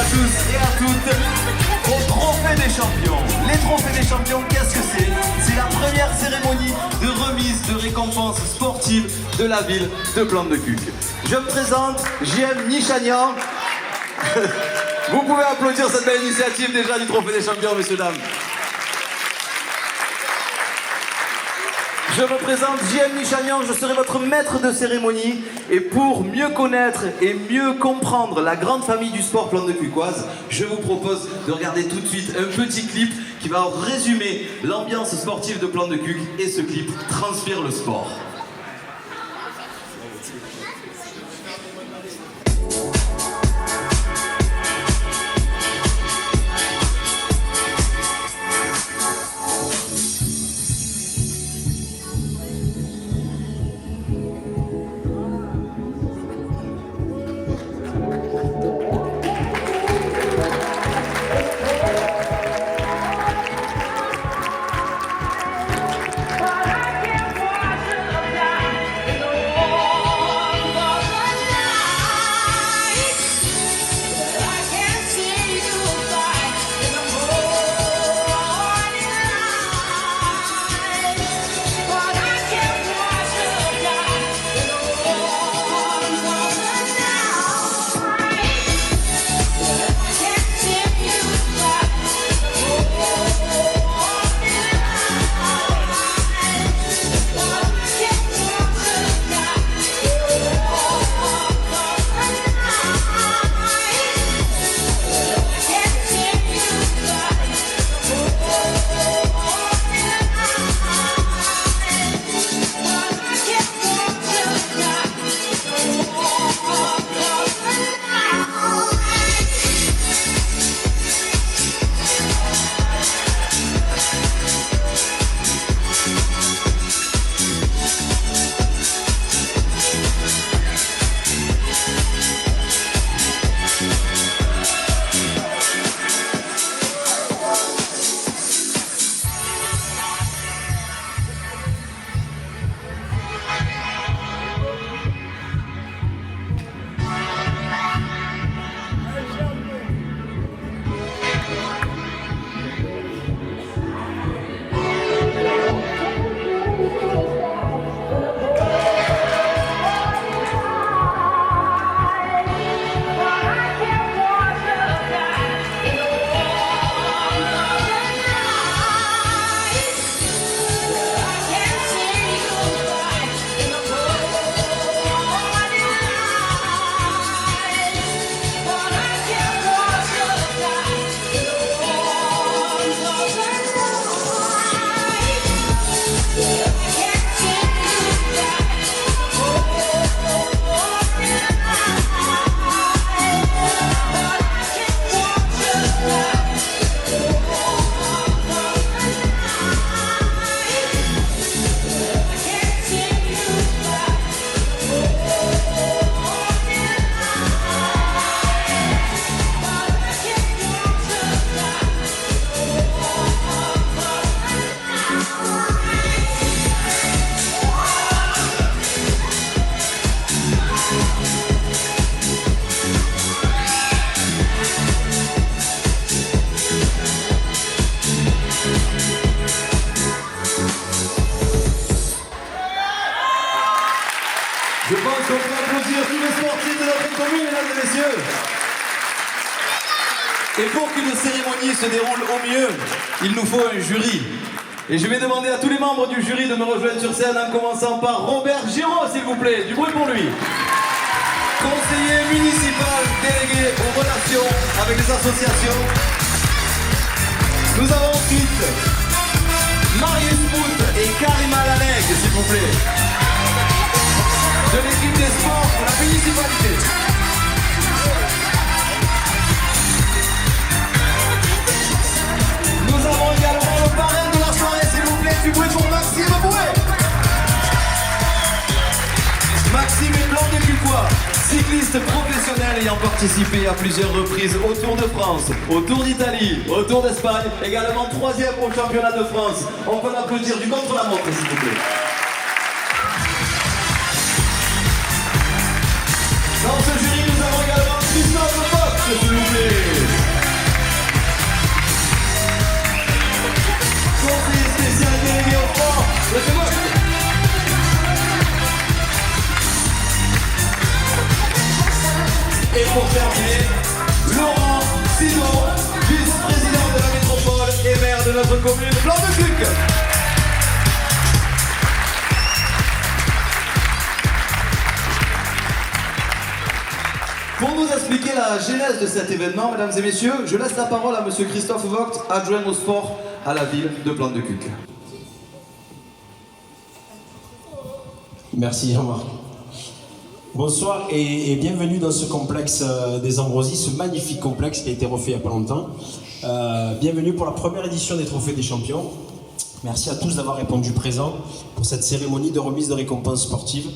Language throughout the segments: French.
à tous et à toutes au Trophée des Champions. Les Trophées des Champions, qu'est-ce que c'est? C'est la première cérémonie de remise de récompenses sportives de la ville de Plan-de-Cuc. Je me présente, JM Nichanian. Vous pouvez applaudir cette belle initiative déjà du Trophée des Champions, messieurs, dames. Je me présente, JM Nichanian, je serai votre maître de cérémonie. Et pour mieux connaître et mieux comprendre la grande famille du sport Plan-de-Cucoise, je vous propose de regarder tout de suite un petit clip qui va résumer l'ambiance sportive de Plan-de-Cuc. Et ce clip transpire le sport. Je pense qu'on peut applaudir tous les sportifs de notre commune, mesdames et messieurs. Et pour qu'une cérémonie se déroule au mieux, il nous faut un jury. Et je vais demander à tous les membres du jury de me rejoindre sur scène en commençant par Robert Giraud, s'il vous plaît. Du bruit pour lui. Conseiller municipal délégué aux relations avec les associations. Nous avons ensuite Marius Mout et Karima Lalègue, s'il vous plaît. De l'équipe des sports pour la municipalité. Nous avons également le parrain de la soirée, s'il vous plaît, du bruit pour Maxime Bouet. Maxime est Plan-de-Cucois, cycliste professionnel ayant participé à plusieurs reprises au Tour de France, au Tour d'Italie, au Tour d'Espagne, également 3e au championnat de France. On peut l'applaudir du contre-la-montre, s'il vous plaît. Dans ce jury, nous avons également Christophe Fox, s'il vous plaît. de notre commune, Plan de Cuques. Pour nous expliquer la genèse de cet événement, mesdames et messieurs, je laisse la parole à monsieur Christophe Vogt, adjoint au sport à la ville de Plan de Cuques. Merci Jean-Marc. Bonsoir et bienvenue dans ce complexe des Ambrosies, ce magnifique complexe qui a été refait il n'y a pas longtemps. Bienvenue pour la première édition des Trophées des Champions. Merci à tous d'avoir répondu présent pour cette cérémonie de remise de récompenses sportives.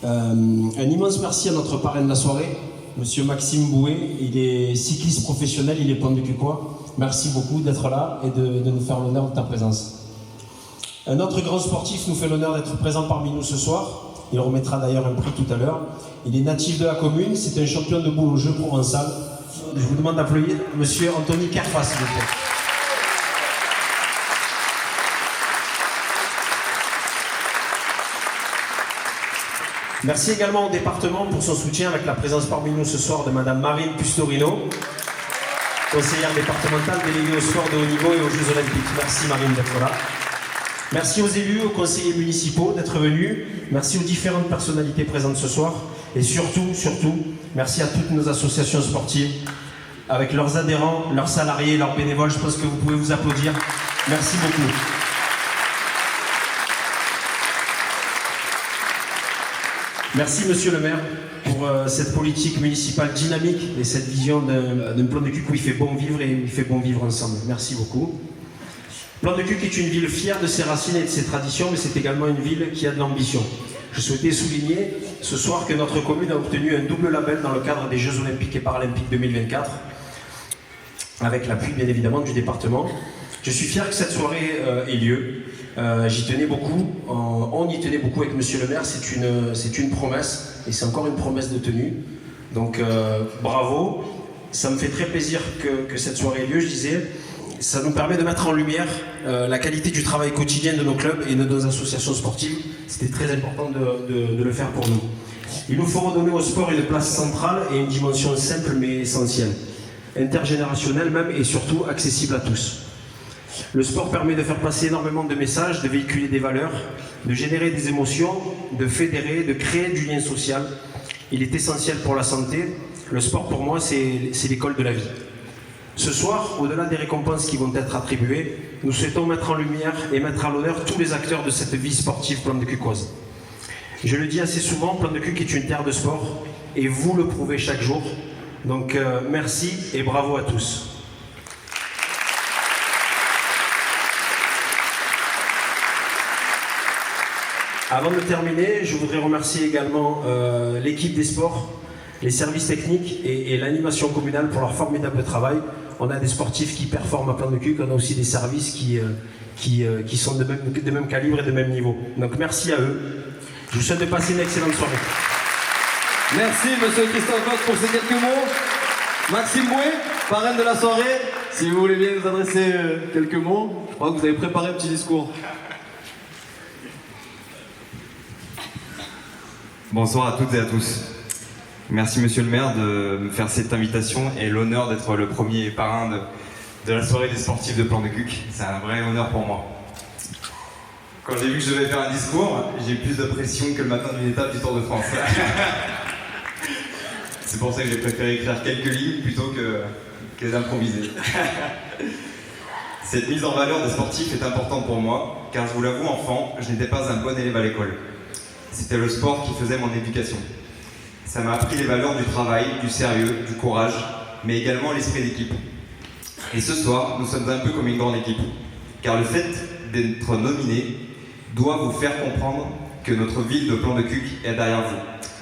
Un immense merci à notre parrain de la soirée, monsieur Maxime Bouet. Il est cycliste professionnel, il est Plan de Cuquois. Merci beaucoup d'être là et de nous faire l'honneur de ta présence. Un autre grand sportif nous fait l'honneur d'être présent parmi nous ce soir. Il remettra d'ailleurs un prix tout à l'heure. Il est natif de la commune, c'est un champion de boule au jeu provençal. Je vous demande d'applaudir monsieur Anthony Kerfas, s'il vous plaît. Merci également au département pour son soutien avec la présence parmi nous ce soir de madame Marine Pustorino, conseillère départementale déléguée au sport de haut niveau et aux Jeux Olympiques. Merci Marine d'être là. Merci aux élus, aux conseillers municipaux d'être venus. Merci aux différentes personnalités présentes ce soir. Et surtout, merci à toutes nos associations sportives, avec leurs adhérents, leurs salariés, leurs bénévoles. Je pense que vous pouvez vous applaudir. Merci beaucoup. Merci Monsieur le maire pour cette politique municipale dynamique et cette vision d'un Plan de Cuques où il fait bon vivre et il fait bon vivre ensemble. Merci beaucoup. Plan de Cuques est une ville fière de ses racines et de ses traditions, mais c'est également une ville qui a de l'ambition. Je souhaitais souligner ce soir que notre commune a obtenu un double label dans le cadre des Jeux Olympiques et Paralympiques 2024, avec l'appui bien évidemment du département. Je suis fier que cette soirée ait lieu. J'y tenais beaucoup, on y tenait beaucoup avec monsieur le maire, c'est une promesse, et c'est encore une promesse de tenue. Donc bravo, ça me fait très plaisir que cette soirée ait lieu, je disais. Ça nous permet de mettre en lumière la qualité du travail quotidien de nos clubs et de nos associations sportives. C'était très important de le faire pour nous. Il nous faut redonner au sport une place centrale et une dimension simple mais essentielle, intergénérationnelle même et surtout accessible à tous. Le sport permet de faire passer énormément de messages, de véhiculer des valeurs, de générer des émotions, de fédérer, de créer du lien social. Il est essentiel pour la santé. Le sport pour moi c'est l'école de la vie. Ce soir, au-delà des récompenses qui vont être attribuées, nous souhaitons mettre en lumière et mettre à l'honneur tous les acteurs de cette vie sportive Plan de Cuquoise. Je le dis assez souvent, Plan de Cuques est une terre de sport et vous le prouvez chaque jour. Donc merci et bravo à tous. Avant de terminer, je voudrais remercier également l'équipe des sports, les services techniques et l'animation communale pour leur formidable travail. On a des sportifs qui performent à Plan de Cuques, on a aussi des services qui sont de même calibre et de même niveau. Donc merci à eux. Je vous souhaite de passer une excellente soirée. Merci monsieur Christophe Vogt pour ces quelques mots. Maxime Bouet, parrain de la soirée, si vous voulez bien nous adresser quelques mots. Je crois que vous avez préparé un petit discours. Bonsoir à toutes et à tous. Merci monsieur le maire de me faire cette invitation et l'honneur d'être le premier parrain de la soirée des sportifs de Plan de Cuques. C'est un vrai honneur pour moi. Quand j'ai vu que je devais faire un discours, j'ai eu plus de pression que le matin d'une étape du Tour de France. C'est pour ça que j'ai préféré écrire quelques lignes plutôt que d'improviser. Cette mise en valeur des sportifs est importante pour moi, car je vous l'avoue, enfant, je n'étais pas un bon élève à l'école. C'était le sport qui faisait mon éducation. Ça m'a appris les valeurs du travail, du sérieux, du courage, mais également l'esprit d'équipe. Et ce soir, nous sommes un peu comme une grande équipe, car le fait d'être nominé doit vous faire comprendre que notre ville de Plan de Cuques est derrière vous.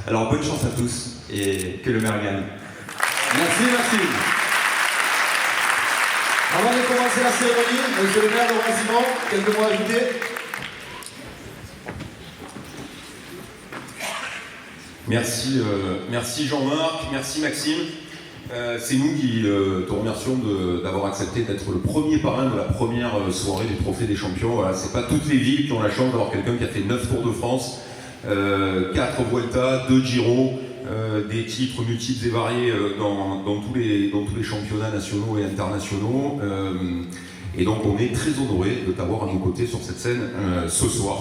Alors bonne chance à tous et que le maire gagne. Merci, merci. Avant de commencer la cérémonie, monsieur le maire Laurent Simon, quelques mots à ajouter? Merci Jean-Marc, merci Maxime. C'est nous qui te remercions d'avoir accepté d'être le premier parrain de la première soirée du Trophée des Champions. Voilà, c'est pas toutes les villes qui ont la chance d'avoir quelqu'un qui a fait 9 Tours de France, 4 Vuelta, 2 Giro, des titres multiples et variés dans tous les championnats nationaux et internationaux. Et donc on est très honoré de t'avoir à nos côtés sur cette scène ce soir.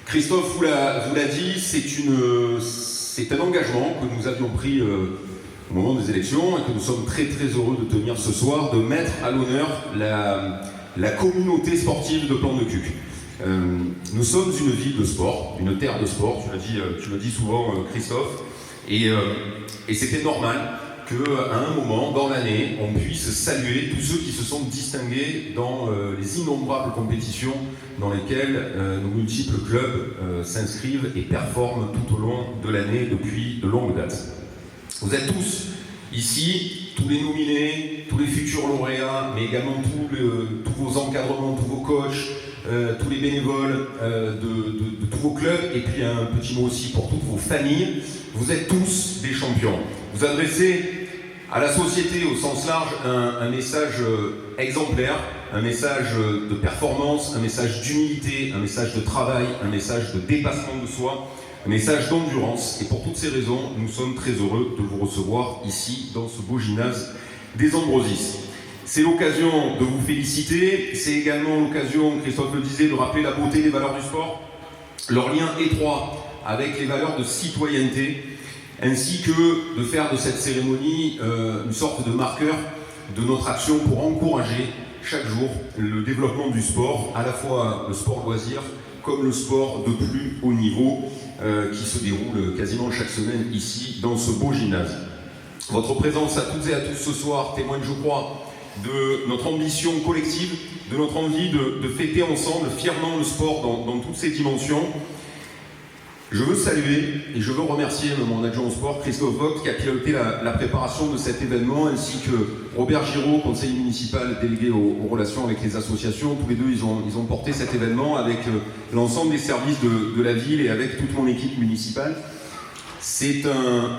Christophe vous l'a dit, c'est un engagement que nous avions pris au moment des élections et que nous sommes très très heureux de tenir ce soir, de mettre à l'honneur la communauté sportive de Plan de Cuques. Nous sommes une ville de sport, une terre de sport, tu l'as dit souvent Christophe, et c'était normal qu'à un moment dans l'année, on puisse saluer tous ceux qui se sont distingués dans les innombrables compétitions dans lesquelles nos multiples clubs s'inscrivent et performent tout au long de l'année depuis de longues dates. Vous êtes tous ici, tous les nominés, tous les futurs lauréats, mais également tous vos encadrements, tous vos coachs, tous les bénévoles de tous vos clubs, et puis un petit mot aussi pour toutes vos familles. Vous êtes tous des champions. Vous adressez à la société au sens large un message exemplaire, un message de performance, un message d'humilité, un message de travail, un message de dépassement de soi, un message d'endurance. Et pour toutes ces raisons, nous sommes très heureux de vous recevoir ici dans ce beau gymnase des Ambrosies. C'est l'occasion de vous féliciter, c'est également l'occasion, Christophe le disait, de rappeler la beauté des valeurs du sport, leur lien étroit avec les valeurs de citoyenneté, ainsi que de faire de cette cérémonie une sorte de marqueur de notre action pour encourager chaque jour le développement du sport, à la fois le sport loisir comme le sport de plus haut niveau qui se déroule quasiment chaque semaine ici dans ce beau gymnase. Votre présence à toutes et à tous ce soir témoigne, je crois, de notre ambition collective, de notre envie de fêter ensemble fièrement le sport dans toutes ses dimensions. Je veux saluer et je veux remercier mon adjoint au sport, Christophe Vogt, qui a piloté la préparation de cet événement, ainsi que Robert Giraud, conseiller municipal délégué aux relations avec les associations. Tous les deux, ils ont porté cet événement avec l'ensemble des services de la ville et avec toute mon équipe municipale. C'est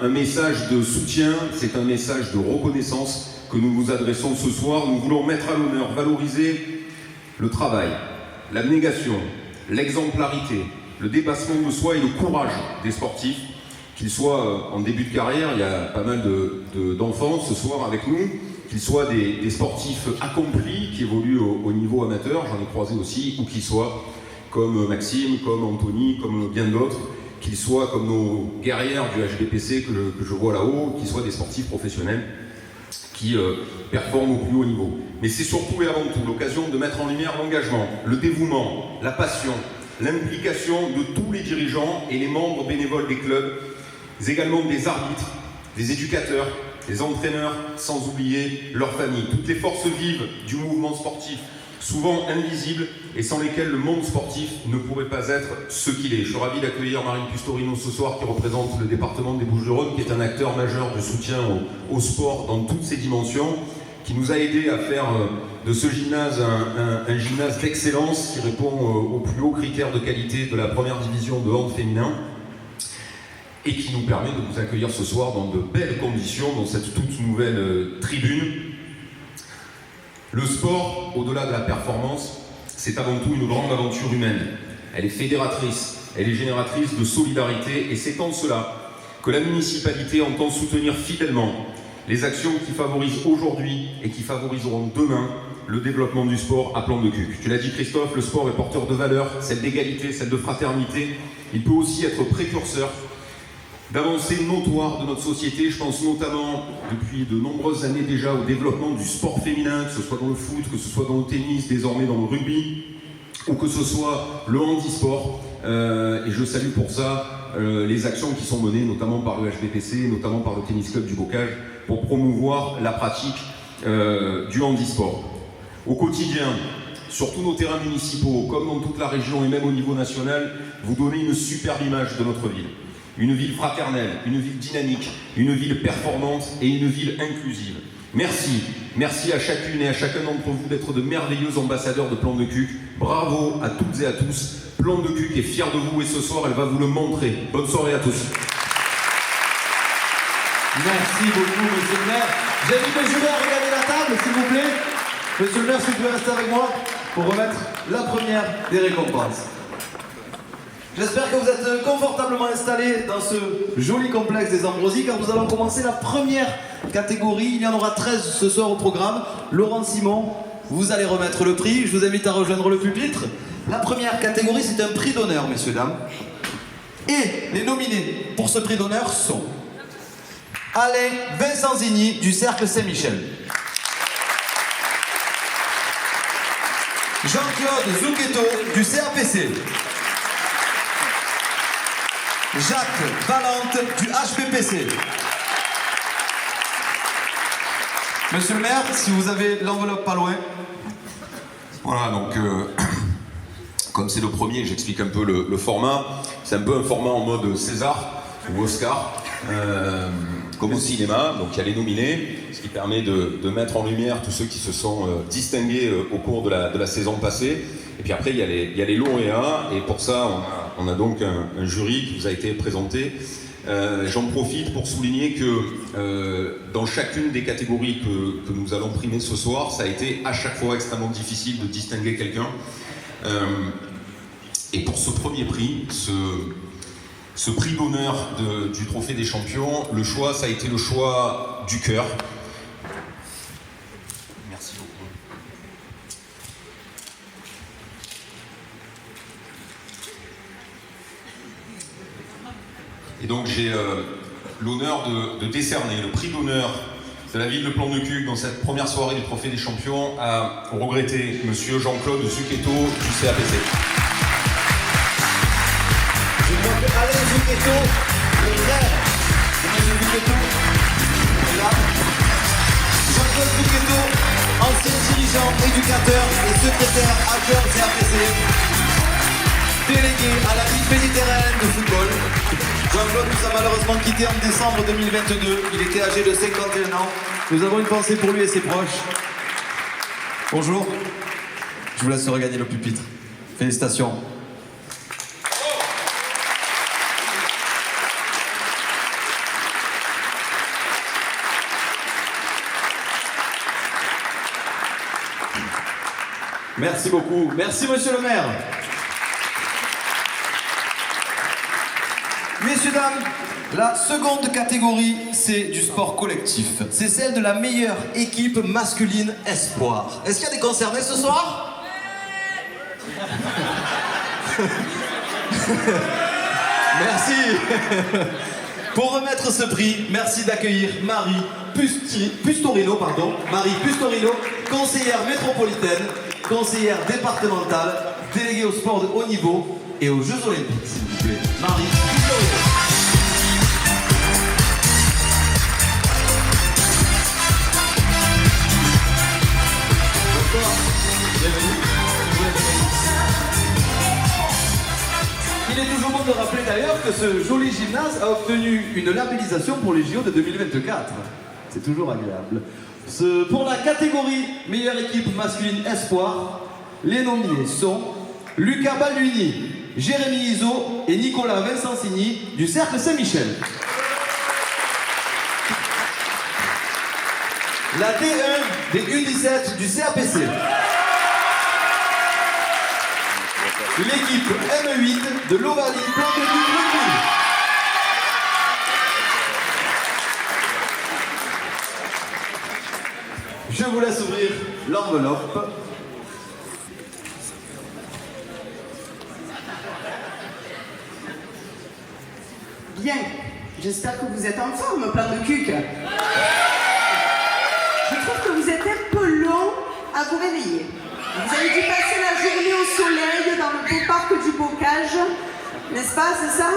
un message de soutien, c'est un message de reconnaissance que nous vous adressons ce soir. Nous voulons mettre à l'honneur, valoriser le travail, l'abnégation, l'exemplarité, le dépassement de soi et le courage des sportifs, qu'ils soient en début de carrière, il y a pas mal d'enfants ce soir avec nous, qu'ils soient des sportifs accomplis qui évoluent au niveau amateur, j'en ai croisé aussi, ou qu'ils soient comme Maxime, comme Anthony, comme bien d'autres, qu'ils soient comme nos guerrières du HDPC que je vois là-haut, qu'ils soient des sportifs professionnels qui performent au plus haut niveau. Mais c'est surtout et avant tout l'occasion de mettre en lumière l'engagement, le dévouement, la passion, l'implication de tous les dirigeants et les membres bénévoles des clubs, mais également des arbitres, des éducateurs, des entraîneurs, sans oublier leurs familles, toutes les forces vives du mouvement sportif, souvent invisibles et sans lesquelles le monde sportif ne pourrait pas être ce qu'il est. Je suis ravi d'accueillir Marine Pustorino ce soir, qui représente le département des Bouches-du-Rhône, qui est un acteur majeur de soutien au sport dans toutes ses dimensions, qui nous a aidé à faire de ce gymnase un gymnase d'excellence qui répond aux plus hauts critères de qualité de la première division de hand féminin et qui nous permet de vous accueillir ce soir dans de belles conditions dans cette toute nouvelle tribune. Le sport, au-delà de la performance, c'est avant tout une grande aventure humaine. Elle est fédératrice, elle est génératrice de solidarité et c'est en cela que la municipalité entend soutenir fidèlement les actions qui favorisent aujourd'hui et qui favoriseront demain le développement du sport à Plan de Cuques. Tu l'as dit Christophe, le sport est porteur de valeurs, celle d'égalité, celle de fraternité. Il peut aussi être précurseur d'avancées notoires de notre société. Je pense notamment, depuis de nombreuses années déjà, au développement du sport féminin, que ce soit dans le foot, que ce soit dans le tennis, désormais dans le rugby, ou que ce soit le handisport. Et je salue pour ça les actions qui sont menées, notamment par le HBPC, notamment par le Tennis Club du Bocage, pour promouvoir la pratique du handisport. Au quotidien, sur tous nos terrains municipaux, comme dans toute la région et même au niveau national, vous donnez une superbe image de notre ville. Une ville fraternelle, une ville dynamique, une ville performante et une ville inclusive. Merci, merci à chacune et à chacun d'entre vous d'être de merveilleux ambassadeurs de Plan de Cuques. Bravo à toutes et à tous. Plan de Cuques est fier de vous et ce soir, elle va vous le montrer. Bonne soirée à tous. Merci beaucoup, monsieur le maire. J'invite monsieur le maire à regarder la table, s'il vous plaît. Monsieur le maire, si vous pouvez rester avec moi pour remettre la première des récompenses. J'espère que vous êtes confortablement installés dans ce joli complexe des Ambrosies, car nous allons commencer la première catégorie. Il y en aura 13 ce soir au programme. Laurent Simon, vous allez remettre le prix. Je vous invite à rejoindre le pupitre. La première catégorie, c'est un prix d'honneur, messieurs, dames. Et les nominés pour ce prix d'honneur sont Alain Vincenzini du Cercle Saint-Michel, Jean-Claude Zucchetto du CAPC, Jacques Valente du HPPC. Monsieur le maire, si vous avez l'enveloppe pas loin. Voilà, donc comme c'est le premier, j'explique un peu le format. C'est un peu un format en mode César ou Oscar, comme au cinéma. Donc il y a les nominés, ce qui permet de mettre en lumière tous ceux qui se sont distingués au cours de la saison passée. Et puis après, il y a les lauréats. Et pour ça, on a donc un jury qui vous a été présenté. J'en profite pour souligner que dans chacune des catégories que nous allons primer ce soir, ça a été à chaque fois extrêmement difficile de distinguer quelqu'un. Et pour ce premier prix, ce prix d'honneur du Trophée des Champions, le choix, ça a été le choix du cœur. Merci beaucoup. Et donc j'ai l'honneur de décerner le prix d'honneur de la ville de Plan-de-Cuques dans cette première soirée du Trophée des Champions au regretté monsieur Jean-Claude Zucchetto du CAPC. Je m'appelle Alain Zucchetto, le frère de M. Zucchetto. Et là, Jean-Claude Zucchetto, ancien dirigeant, éducateur et secrétaire adjoint CAPC, délégué à la Ligue méditerranéenne de football. Jean-Claude nous a malheureusement quitté en décembre 2022. Il était âgé de 51 ans. Nous avons une pensée pour lui et ses proches. Bonjour. Je vous laisse regagner le pupitre. Félicitations. Merci beaucoup. Merci, monsieur le maire. Messieurs, dames, la seconde catégorie, c'est du sport collectif. C'est celle de la meilleure équipe masculine espoir. Est-ce qu'il y a des concernés ce soir? Merci. Pour remettre ce prix, merci d'accueillir Marie Pustorino, conseillère métropolitaine, conseillère départementale, déléguée au sport de haut niveau et aux Jeux Olympiques, s'il vous plaît. Marie Pustorino. Bonsoir. Bienvenue. Il est toujours bon de rappeler d'ailleurs que ce joli gymnase a obtenu une labellisation pour les JO de 2024. C'est toujours agréable. Pour la catégorie meilleure équipe masculine espoir, les nominés sont Lucas Balduini, Jérémy Iso et Nicolas Vincenzini du Cercle Saint-Michel. La D1 des U17 du CAPC. L'équipe M8 de l'Ovalie Plan-de-Cuques Rugby. Je vous laisse ouvrir l'enveloppe. Bien, j'espère que vous êtes en forme, Plan-de-Cuques. Je trouve que vous êtes un peu long à vous réveiller. Vous avez dû passer la journée au soleil dans le beau parc du Bocage, n'est-ce pas, c'est ça?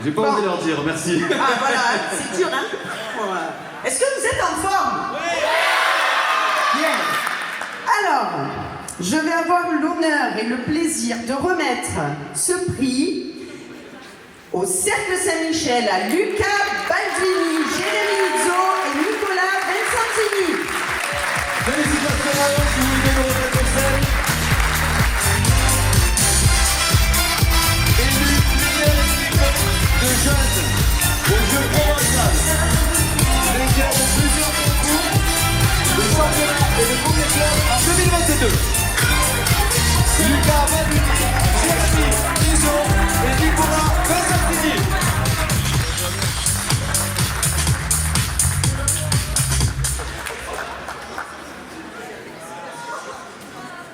J'ai pas osé leur dire, merci. Ah voilà, c'est dur, hein? Voilà. Est-ce que vous êtes en forme? Oui. Bien. Alors, je vais avoir l'honneur et le plaisir de remettre ce prix au Cercle Saint-Michel à Lucas Balduini, Jérémy Iso et Nicolas Vincenzini. Félicitations à eux, si vous voulez nous remettre au scène. Élu meilleure équipe de jeunes au jeu provençal. Vainqueur de plusieurs concours, le championnat et le premier club en 2022. Lucas Balduini, Jérémy Iso et Nicolas Vincenzini.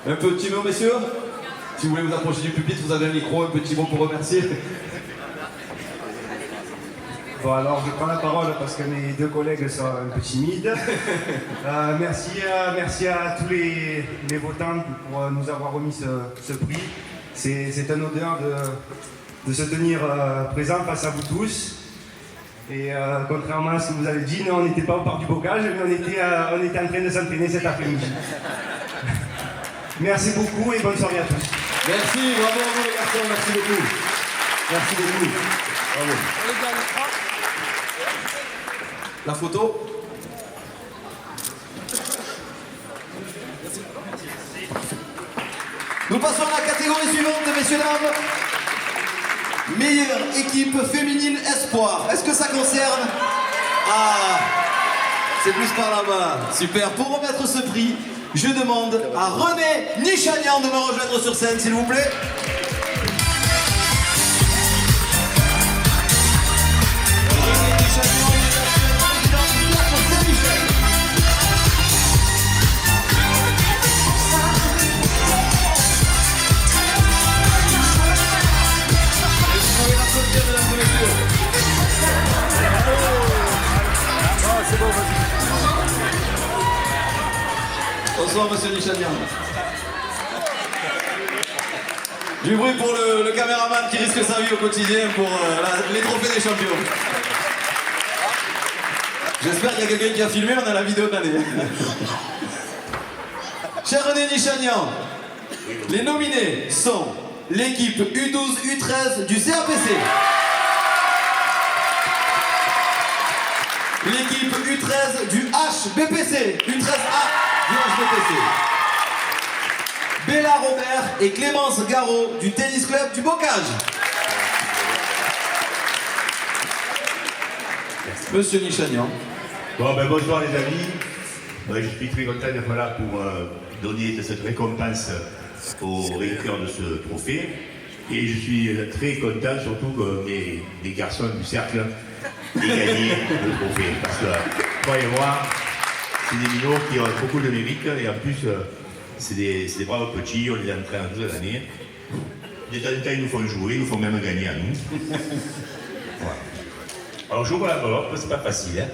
Un petit mot, messieurs? Si vous voulez vous approcher du pupitre, vous avez un micro, un petit mot pour remercier. Bon, alors je prends la parole parce que mes deux collègues sont un peu timides. Merci à tous les votants pour nous avoir remis ce prix. C'est un honneur de se tenir présent face à vous tous. Et contrairement à ce que vous avez dit, nous, on n'était pas au parc du bocage, mais on était en train de s'entraîner cet après-midi. Merci beaucoup et bonne soirée à tous. Merci, bravo à vous les garçons, merci beaucoup. Merci beaucoup. Bravo. La photo. Nous passons à la catégorie suivante, messieurs, dames. Meilleure équipe féminine espoir. Est-ce que ça concerne? Ah, c'est plus par là-bas. Super. Pour remettre ce prix, je demande à René Nichanian de me rejoindre sur scène, s'il vous plaît. René Nichanian, il est actuellement président du Cercle Saint-Michel. Et vous pouvez l'applaudir, mesdames et messieurs. C'est bon, vas-y. Bonsoir, monsieur Nichanian. Du bruit pour le caméraman qui risque sa vie au quotidien pour les trophées des champions. J'espère qu'il y a quelqu'un qui a filmé, on a la vidéo de l'année. Cher René Nichanian, les nominés sont l'équipe U12-U13 du CAPC, l'équipe U13 du HBPC, U13A du HBPC, Béla Robert et Clémence Garot du Tennis Club du Bocage. Monsieur Nichanian. Bon, ben, bonsoir les amis. Je suis très content d'être là pour donner cette récompense aux récolteurs de ce trophée. Et je suis très content surtout que les garçons du cercle aient gagné le trophée. Parce que, croyez-moi, c'est des minots qui ont beaucoup de mérite et en plus, c'est des braves petits, on les entraîne toute l'année. De temps en temps, ils nous font jouer, ils nous font même gagner à nous. Voilà. Alors, j'ouvre la porte, c'est pas facile. Hein.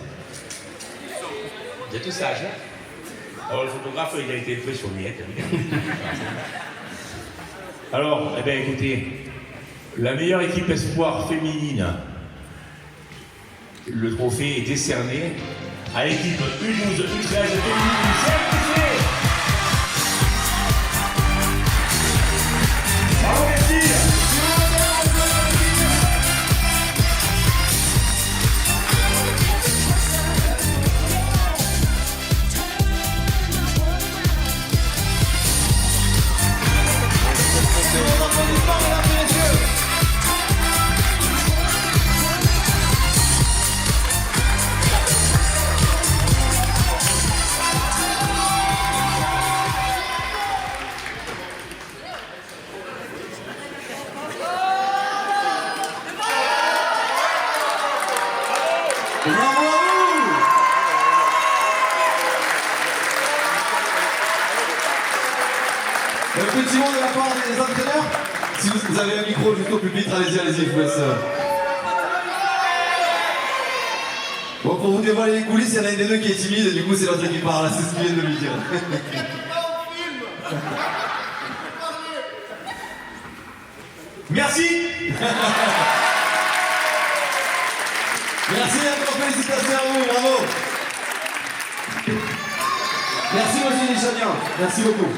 Vous êtes sage, hein? Alors, le photographe, il a été impressionné. Alors, eh bien, écoutez, la meilleure équipe espoir féminine, le trophée est décerné à l'équipe U12, U13 féminine du CFC. Bravo, merci. Bravo à vous! Un petit mot de la part des entraîneurs. Si vous avez un micro juste au pupitre, allez-y, je vous laisse. Bon, pour vous dévoiler les coulisses, il y en a un des deux qui est timide et du coup c'est l'autre qui parle, c'est ce qu'il vient de lui dire. Merci. Merci, encore félicitations à vous, bravo. Merci monsieur Nichanian, merci beaucoup.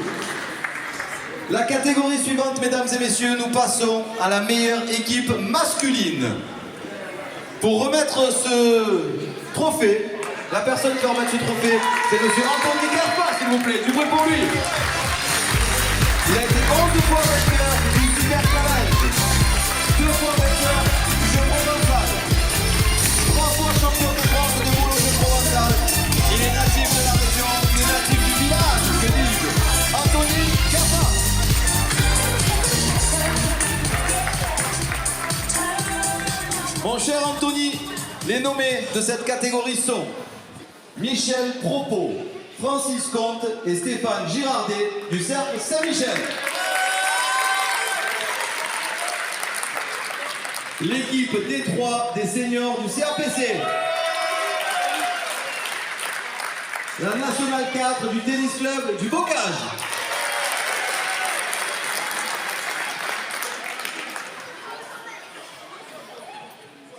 La catégorie suivante, mesdames et messieurs, nous passons à la meilleure équipe masculine. Pour remettre ce trophée, la personne qui va remettre ce trophée, c'est monsieur Anthony Kerpa, s'il vous plaît, du bruit pour lui. Il a été 11 fois vainqueur du Super Challenge, 2 fois vainqueur du jeu provençal, 3 fois champion de France de boule au jeu provençal. Il est natif de la région, il est natif du village, que dis-je, Anthony Kerpa. Mon cher Anthony, les nommés de cette catégorie sont Michel Propos, Francis Comte et Stéphane Girardet du Cercle Saint-Michel. L'équipe D3 des seniors du CRPC. La Nationale 4 du Tennis Club du Bocage.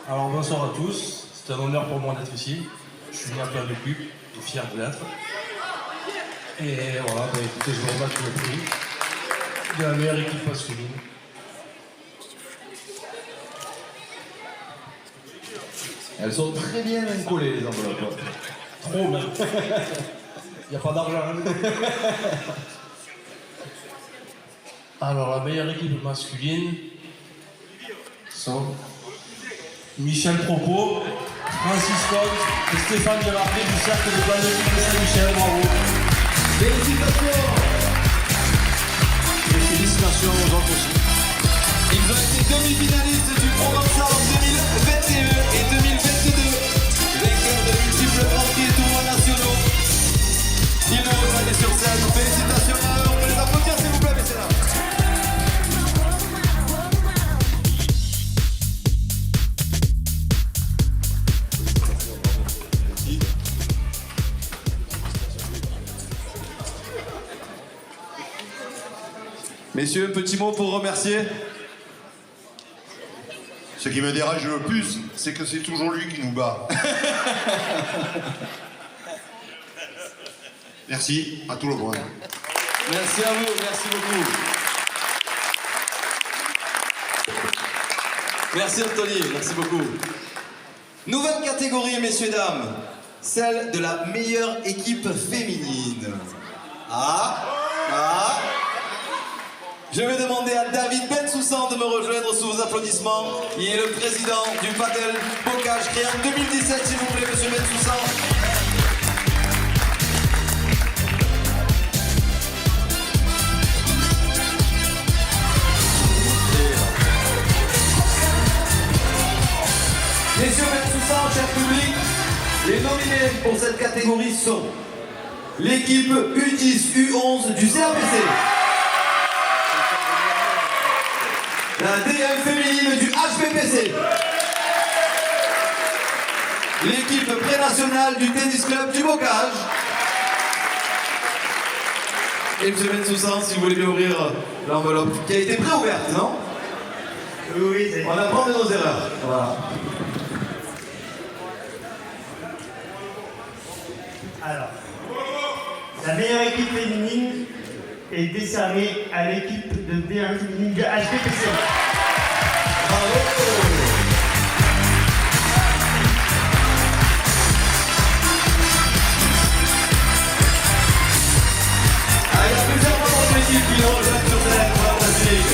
Alors bonsoir à tous, c'est un honneur pour moi d'être ici. Je suis né à Plan de Cuc et fier de l'être. Et voilà, écoutez, je vous remercie le prix de la meilleure équipe masculine. Elles sont très bien collées les enveloppes. Trop même. Il n'y a pas d'argent. Alors la meilleure équipe masculine sont Michel Propo, Francis Comte et Stéphane Girardet du Cercle de Plan de Cuc de Saint-Michel. Bravo. Félicitations. Et félicitations aux autres aussi. Ils ont été demi-finalistes du Provençal en 2021 et 2022. Vainqueurs de multiples grands tournois nationaux. Ils nous rejoignent sur scène. Félicitations à eux. On peut les applaudir s'il vous plaît, messieurs là. Messieurs, un petit mot pour remercier. Ce qui me dérange le plus, c'est que c'est toujours lui qui nous bat. Merci à tout le monde. Merci à vous, merci beaucoup. Merci Anthony, merci beaucoup. Nouvelle catégorie, messieurs, dames. Celle de la meilleure équipe féminine. Je vais demander à David Bensoussan de me rejoindre sous vos applaudissements. Il est le président du Padel Bocage créé en 2017, s'il vous plaît, monsieur Bensoussan. Messieurs Bensoussan, cher public, les nominés pour cette catégorie sont l'équipe U10, U11 du CRPC. La DM féminine du HPPC. L'équipe pré-nationale du Tennis Club du Bocage. Et M. Bensoussan, si vous voulez bien ouvrir l'enveloppe qui a été pré-ouverte, non? Oui, c'est... On apprend de nos erreurs. Voilà. Alors, la meilleure équipe féminine est décernée à l'équipe de D1 féminine de HPPC. Bravo. Ah, il y a plusieurs membres de l'équipe qui nous rejoignent sur scène. Fantastique.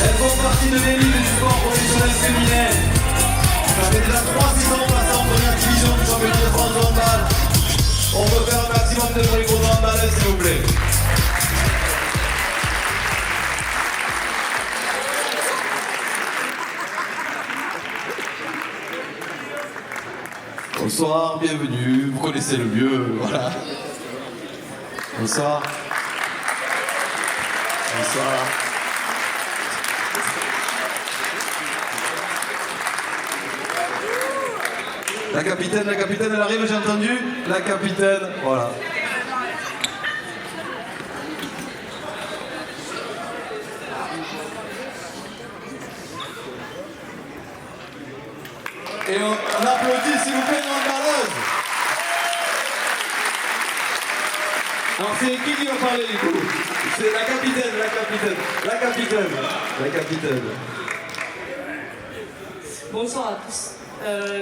Elles font partie de l'élite du sport professionnel féminin. Ça fait déjà 3 saisons passées en première division du championnat de France de handball. On peut faire un maximum de bruit pour nos handballeuses, s'il vous plaît. Bonsoir, bienvenue, vous connaissez le lieu, voilà. Bonsoir. Bonsoir. La capitaine, elle arrive, j'ai entendu. La capitaine, voilà. Et on applaudit, s'il vous plaît, nos handballeuses. Alors c'est qui va parler du coup? C'est la capitaine. Bonsoir à tous.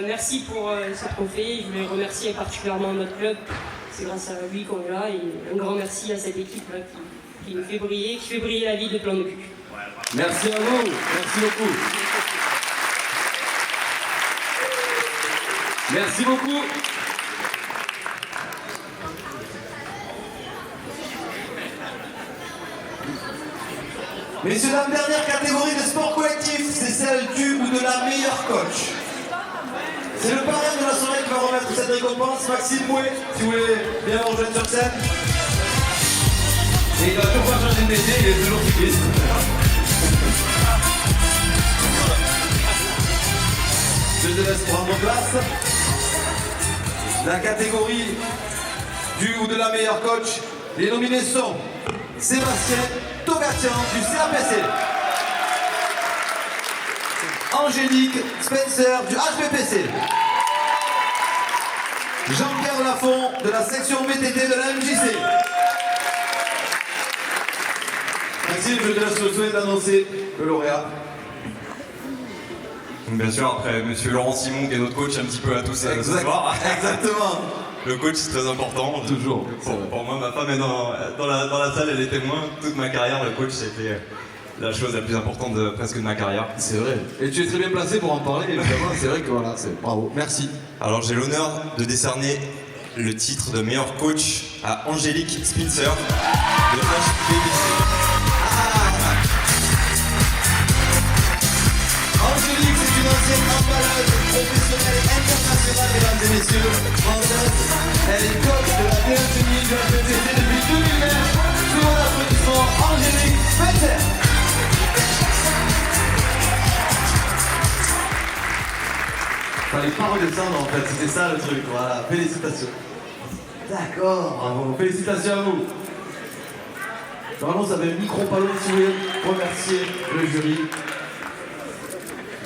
Merci pour ce trophée. Je voulais remercier particulièrement notre club. C'est grâce à lui qu'on est là. Et un grand merci à cette équipe là, qui nous fait briller, qui fait briller la ville de Plan de Cuc. Merci à vous, merci beaucoup. Merci beaucoup. Messieurs, dames, dernière catégorie de sport collectif, c'est celle du ou de la meilleure coach. C'est le parrain de la soirée qui va remettre cette récompenses. Maxime Bouet, si vous voulez bien vous rejoindre sur scène. Et il va toujours pas changer de métier, il est toujours cycliste. Je te laisse prendre place. La catégorie du ou de la meilleure coach, les nominés sont Sébastien Togatian du CAPC, Angélique Spencer du HPPC, Jean-Pierre Lafont de la section VTT de la MJC. Maxime, je te laisse le souhait d'annoncer le lauréat. Bien sûr, après monsieur Laurent Simon qui est notre coach un petit peu à tous ce soir. Exactement. Le coach c'est très important. Toujours. Pour moi, ma femme est dans la salle, elle est témoin. Toute ma carrière, le coach c'était la chose la plus importante presque de ma carrière. C'est vrai. Et tu es très bien placé pour en parler, évidemment. C'est vrai que voilà, c'est bravo. Merci. Alors j'ai l'honneur de décerner le titre de meilleur coach à Angélique Spitzer de HPBC. Angélique, c'est une ancienne emballeuse professionnelle internationale, mesdames et messieurs, française. Elle est coach de la détenue du HPBC depuis 2009. Sous vos applaudissements, Angélique Spencer. Fallait pas redescendre en fait, c'était ça le truc, voilà, félicitations. D'accord, bravo, félicitations à vous. Normalement, ça avait un micro-ballon si vous voulez remercier le jury.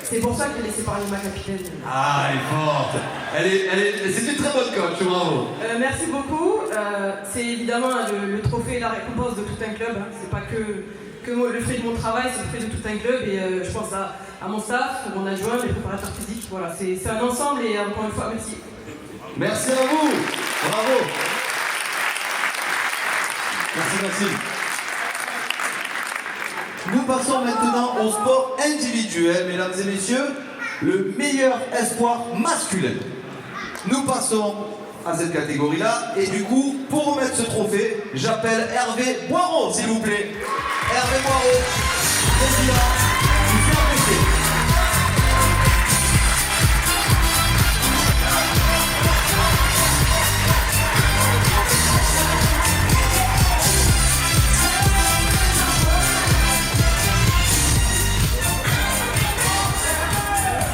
C'est pour ça que j'ai laissé parler ma capitaine. Ah, elle est forte. C'est une très bonne coach, bravo. Merci beaucoup. C'est évidemment le trophée et la récompense de tout un club. Hein. C'est pas que le fruit de mon travail, c'est le fruit de tout un club. Et je pense à mon staff, mon adjoint, mes préparateurs physiques. Voilà, c'est un ensemble et encore une fois, merci. Merci à vous. Bravo. Merci, Maxime. Nous passons maintenant au sport individuel, mesdames et messieurs, le meilleur espoir masculin. Nous passons à cette catégorie-là, et du coup, pour remettre ce trophée, j'appelle Hervé Boireau, s'il vous plaît. Hervé Boireau, président du CAPC.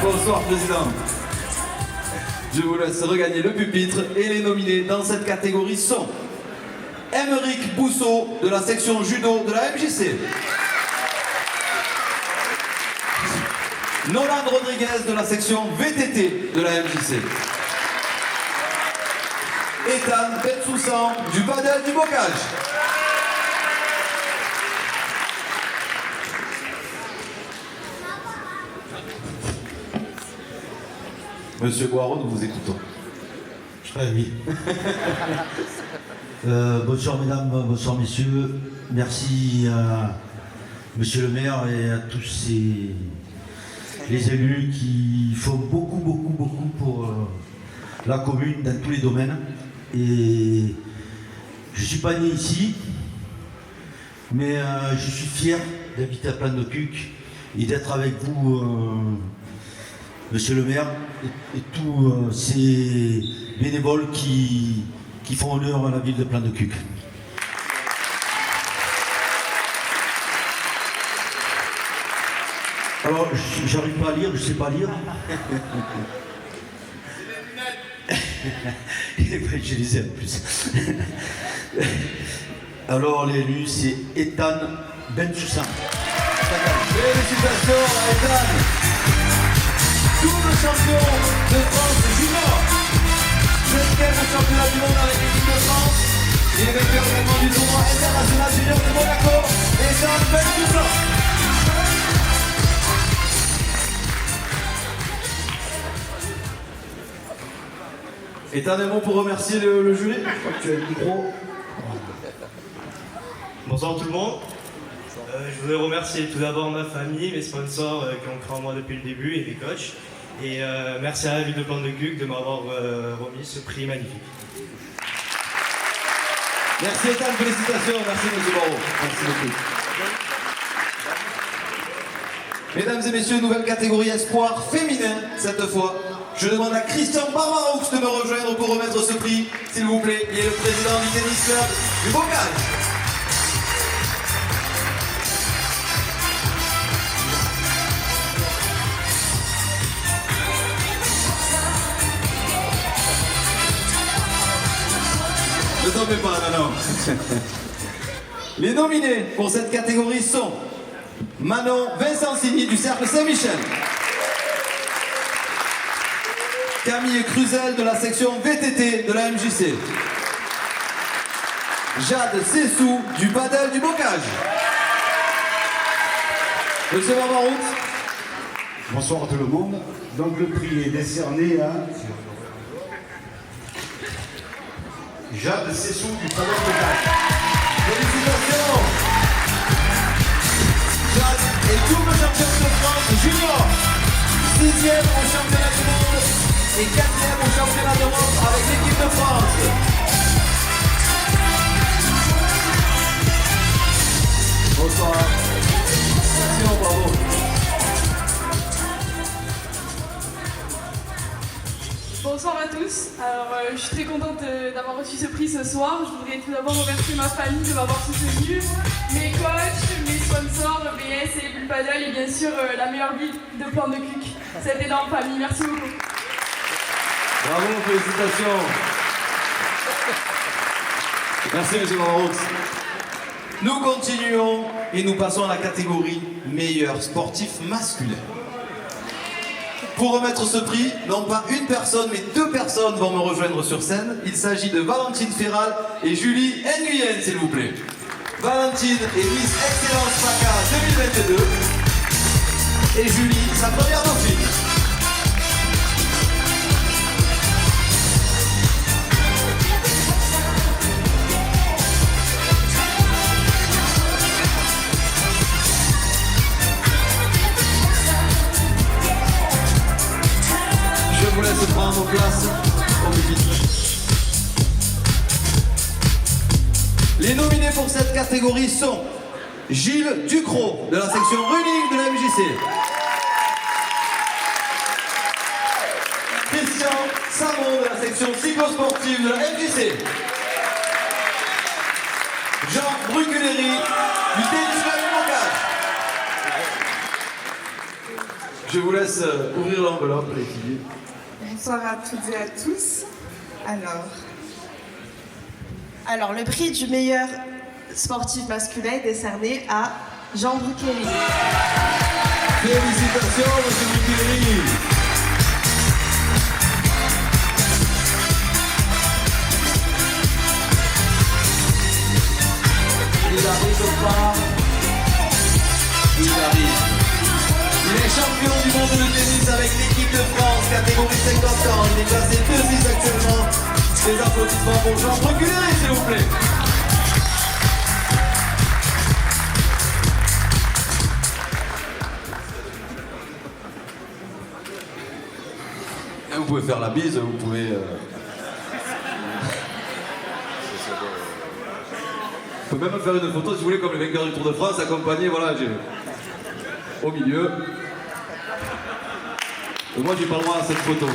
Bonsoir, président. Je vous laisse regagner le pupitre et les nominés dans cette catégorie sont Émeric Bousseau de la section judo de la MJC, Nolan Rodriguez de la section VTT de la MJC, Ethan Bensoussan du padel du bocage, Monsieur Boireau, nous vous écoutons. Très oui. Bonsoir mesdames, bonsoir messieurs. Merci à monsieur le maire et à tous les élus qui font beaucoup pour la commune dans tous les domaines. Et je ne suis pas né ici, mais je suis fier d'habiter à Plan de Cuques et d'être avec vous, monsieur le maire, et tous ces bénévoles qui font honneur à la ville de Plan de Cuques. Alors, j'arrive pas à lire, je sais pas lire. Je les ai en plus. Alors, l'élu, c'est Ethan Bensoussan. Félicitations à Ethan, double champion de France junior, 7e championnat du monde avec l'équipe de France. Il est vainqueur également du tournoi international junior de Monaco. Ethan Bensoussan. Ethan, un mot pour remercier le jury. Je crois que tu as le micro. Bonsoir tout le monde. Je voudrais remercier tout d'abord ma famille, mes sponsors qui ont cru en moi depuis le début et les coachs. Et merci à la ville de Plan de Cuques de m'avoir remis ce prix magnifique. Merci Ethan, félicitations. Merci M. Barreau. Merci beaucoup. Mesdames et messieurs, nouvelle catégorie espoir féminin cette fois. Je demande à Christian Barbaroux de me rejoindre pour remettre ce prix, s'il vous plaît. Il est le président du tennis club du Bocage. Ne tombez pas, non. Les nominés pour cette catégorie sont Manon Vincencini du Cercle Saint-Michel, Camille Cruzel de la section VTT de la MJC, Jade Sessou du Padel du Bocage. Monsieur Barbaroux. Bonsoir à tout le monde. Donc le prix est décerné à Jade Sessou du Padel du Bocage. Félicitations. Jade est double championne de France junior, 6e au championnat du monde et 4e au championnat d'Europe avec l'équipe de France. Bonsoir. Merci, bravo. Bonsoir à tous. Alors, je suis très contente d'avoir reçu ce prix ce soir. Je voudrais tout d'abord remercier ma famille de m'avoir soutenu, mes coachs, mes sponsors, BS et Bulle Padel et bien sûr la meilleure ville de Plan de Cuc. Cette énorme famille. Merci beaucoup. Bravo, félicitations. Merci, monsieur Barbaroux. Nous continuons et nous passons à la catégorie meilleur sportif masculin. Pour remettre ce prix, non pas une personne, mais 2 personnes vont me rejoindre sur scène. Il s'agit de Valentine Ferral et Julie Nguyen, s'il vous plaît. Valentine est Miss Excellence PACA 2022 et Julie, sa première dauphine. Je vous laisse prendre place au pupitre. Les nominés pour cette catégorie sont Gilles Ducrot de la section running de la MJC, Christian Samon de la section cyclosportive de la MJC, Jean Bruculeri du tennis club du Bocage. Je vous laisse ouvrir l'enveloppe, les filles. Bonsoir à toutes et à tous. Alors, le prix du meilleur sportif masculin est décerné à Jean Bruculeri. Félicitations, monsieur Bruculeri. Il arrive pas. Il arrive. Il est champion du monde de tennis avec l'équipe de France, catégorie 50 ans. Il est classé 2-6 actuellement. Des applaudissements pour Jean Bruculeri, s'il vous plaît. Vous pouvez faire la bise, vous pouvez... Vous pouvez même faire une photo, si vous voulez, comme les vainqueurs du Tour de France, accompagné, voilà, au milieu. Et moi, j'ai pas le droit à cette photo.